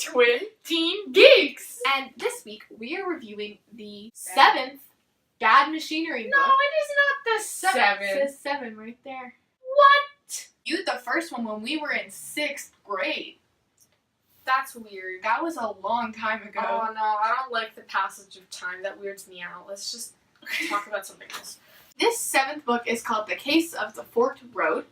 Twin Teen Geeks! And this week, we are reviewing the 7th Bad Machinery book. No, it is not the 7th. It says 7 right there. What? You the first one when we were in 6th grade. That's weird. That was a long time ago. Oh no, I don't like the passage of time. That weirds me out. Let's just talk about something else. This 7th book is called The Case of the Forked Road,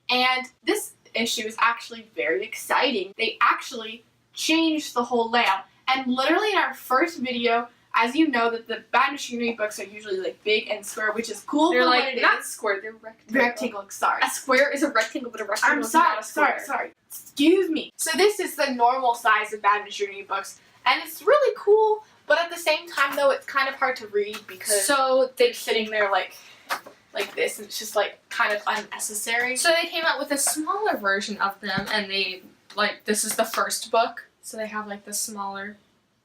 and this issue is actually very exciting. They actually changed the whole layout, and literally in our first video, as you know, that the Bad Machinery books are usually like big and square, which is cool. They're for like what it not is. square. They're rectangle. Rectangle. Sorry. A square is a rectangle, but a rectangle is not a square. Sorry. Excuse me. So this is the normal size of Bad Machinery books, and it's really cool. But at the same time, though, it's kind of hard to read because they're sitting there like this, and it's just like kind of unnecessary. So they came out with a smaller version of them, and they this is the first book, so they have like the smaller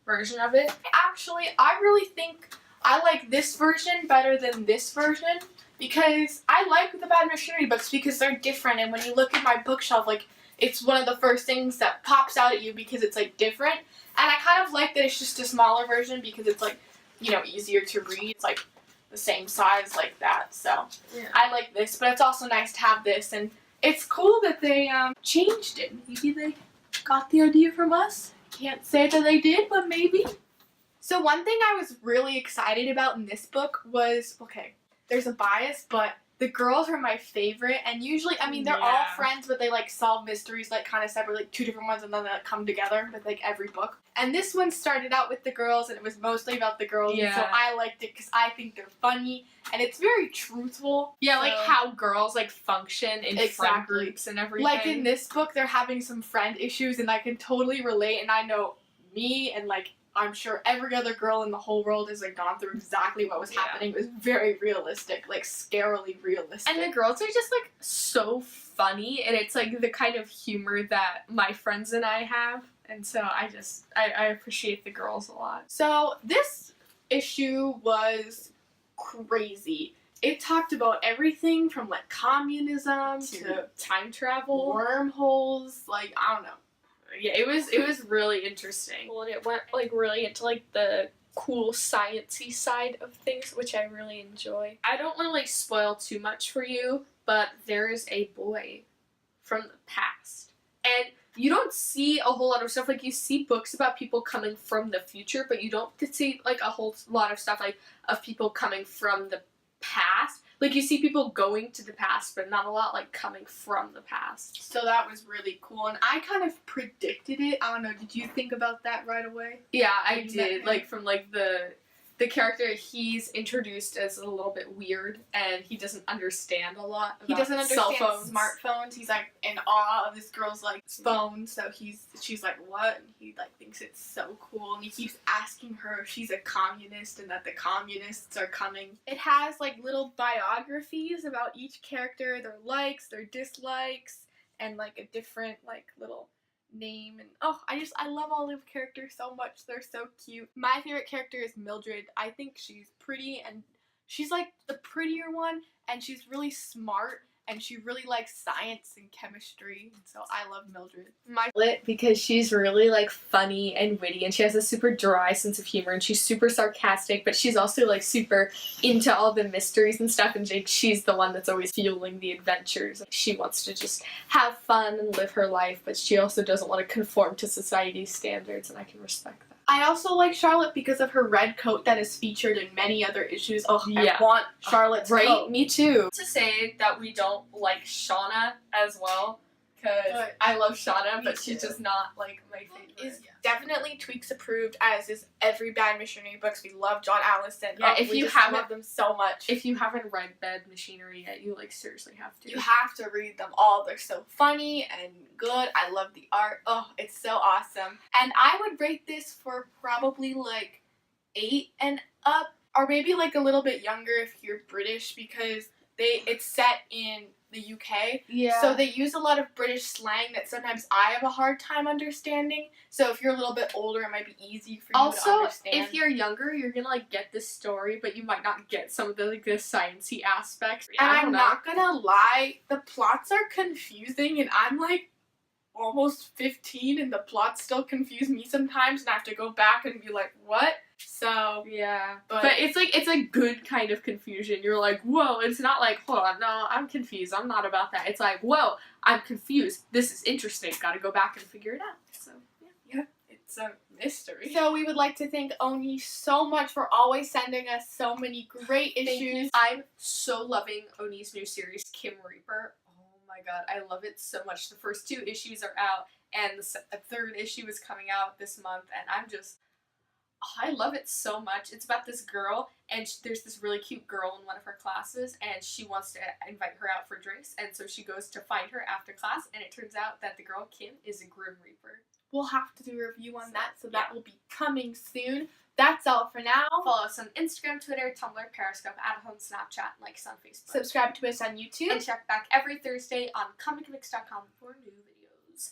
version of it. Actually, I really think I like this version better than this version because I like the Bad Machinery books because they're different, and when you look at my bookshelf, like it's one of the first things that pops out at you because it's like different. And I kind of like that it's just a smaller version because it's like, you know, easier to read. It's like the same size like that. So yeah. I like this, but it's also nice to have this, and it's cool that they changed it. Maybe they got the idea from us. Can't say that they did, but maybe. So one thing I was really excited about in this book was, okay, there's a bias, but the girls are my favorite, and usually, I mean, they're all friends, but they like solve mysteries like kind of separate, like two different ones, and then they like, come together with like every book. And this one started out with the girls, and it was mostly about the girls, and so I liked it because I think they're funny, and it's very truthful. Yeah, so, like how girls like function in friend groups and everything. Like in this book, they're having some friend issues, and I can totally relate, and I know me and like I'm sure every other girl in the whole world has like gone through exactly what was happening. It was very realistic, like scarily realistic. And the girls are just like so funny, and it's like the kind of humor that my friends and I have. And so I appreciate the girls a lot. So this issue was crazy. It talked about everything from like communism to time travel, wormholes, like I don't know. Yeah, it was really interesting. Well, and it went like really into like the cool sciencey side of things, which I really enjoy. I don't want to like spoil too much for you, but there is a boy from the past, and you don't see a whole lot of stuff. Like you see books about people coming from the future, but you don't see like a whole lot of stuff like of people coming from the past. Like you see people going to the past, but not a lot like coming from the past. So that was really cool, and I kind of predicted it. I don't know, did you think about that right away? Yeah, I did. Like from like the character, he's introduced as a little bit weird, and he doesn't understand a lot about he doesn't understand cell phones. Smartphones. He's like in awe of this girl's like phone, so she's like, what? And he like thinks it's so cool, and he keeps asking her if she's a communist and that the communists are coming. It has like little biographies about each character, their likes, their dislikes, and like a different like little name, and I love all the characters so much. They're so cute. My favorite character is Mildred. I think she's pretty, and she's like the prettier one, and she's really smart, and she really likes science and chemistry, so I love Mildred. Because she's really like funny and witty, and she has a super dry sense of humor, and she's super sarcastic, but she's also like super into all the mysteries and stuff, and she's the one that's always fueling the adventures. She wants to just have fun and live her life, but she also doesn't want to conform to society's standards, and I can respect that. I also like Charlotte because of her red coat that is featured in many other issues. Oh, yeah. I want Charlotte's coat. Me too. To say that we don't like Shauna as well, because I love Shauna, but she's just not like my favorite. Is definitely Tweeks approved, as is every Bad Machinery books. We love John Allison. Yeah, if you haven't love them so much. If you haven't read Bad Machinery yet, you like seriously have to. You have to read them all. They're so funny and good. I love the art. Oh, it's so awesome. And I would rate this for probably like 8 and up, or maybe like a little bit younger if you're British, because it's set in the UK. Yeah. So they use a lot of British slang that sometimes I have a hard time understanding. So if you're a little bit older, it might be easy for you to understand. Also, if you're younger, you're gonna like get this story, but you might not get some of the like the sciencey aspects. And I'm not gonna lie, the plots are confusing, and I'm like, almost 15 and the plots still confuse me sometimes and I have to go back and be like, what? So yeah, but it's a good kind of confusion. You're like, whoa, it's not like, hold on, no, I'm confused, I'm not about that. It's like, whoa, I'm confused, this is interesting, gotta go back and figure it out. So yeah, it's a mystery. So we would like to thank Oni so much for always sending us so many great issues. I'm so loving Oni's new series, Kim Reaper. Oh my god, I love it so much. The first 2 issues are out, and the 3rd issue is coming out this month, and I love it so much. It's about this girl, and there's this really cute girl in one of her classes, and she wants to invite her out for drinks, and so she goes to find her after class, and it turns out that the girl, Kim, is a Grim Reaper. We'll have to do a review on that, so that will be coming soon. That's all for now. Follow us on Instagram, Twitter, Tumblr, Periscope, @home, Snapchat, and like us on Facebook. Subscribe to us on YouTube. And check back every Thursday on ComicMix.com for new videos.